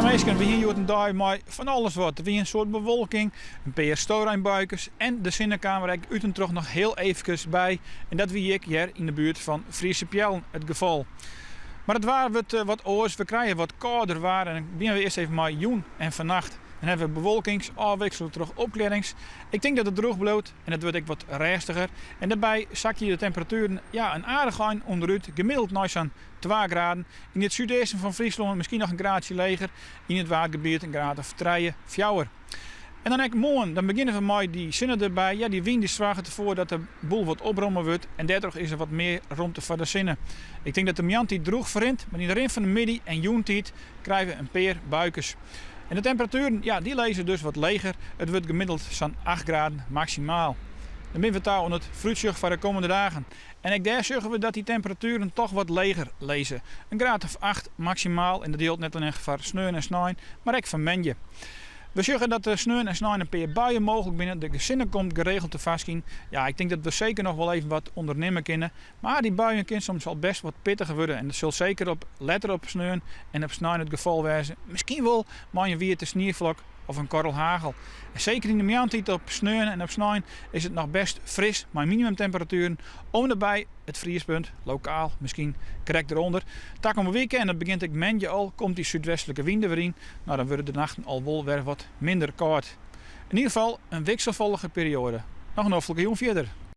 meestal we hier een dag maar van alles wat. Er weer een soort bewolking, een paar stoorrijnbuikers en de zinnenkamer ik u toch nog heel even bij. En dat wie ik hier in de buurt van Friese Pjellen het geval. Maar het waren wat oors, we krijgen wat kouder waar en dan beginnen we eerst even maar joen en vannacht. Dan hebben we bewolkings, afwisselen terug opklarings. Ik denk dat het droog bloot en het wordt ook wat rustiger. En daarbij zak je de temperaturen een aardig aan onderuit, gemiddeld naar zo'n 2 graden. In het zuidoosten van Friesland misschien nog een graadje leger. In het waardgebied een graad of 3, 4. En dan morgen, dan beginnen we met die zinnen erbij. Ja, die wind die zorgt ervoor dat de boel wat oprommen wordt. En daardoor is er wat meer ruimte voor de zinnen. Ik denk dat de miant die droog verrint, maar in de rin van de middag en joentijd krijgen we een paar buikers. En de temperaturen, die lezen dus wat leger. Het wordt gemiddeld zo'n 8 graden maximaal. Dan zijn we touw aan het vooruitzicht voor de komende dagen. En ik daar zeggen we dat die temperaturen toch wat leger lezen. Een graad of 8 maximaal. En dat deelt net alleen voor sneeuw en snijn, maar ook van menje. We zeggen dat de sneeuw en snijn een paar buien mogelijk binnen. De gezinnen komt geregeld te vastgaan. Ja, ik denk dat we zeker nog wel even wat ondernemen kunnen. Maar die buien kunnen soms al best wat pittiger worden. En dat zal zeker letter op sneeuw en op snijn het geval wezen. Misschien wel maar een wierte sneeuwvlok of een korrel hagel. En zeker in de maandtijd op sneeuw en op snijn is het nog best fris. Maar minimumtemperaturen om daarbij het vriespunt, lokaal misschien correct eronder. Tak om een weekend en dan begint ik menje al, komt die zuidwestelijke winden weer in. Nou, dan worden de nachten al wel weer wat minder koud. In ieder geval een wisselvallige periode. Nog een hoofdelijke jong verder.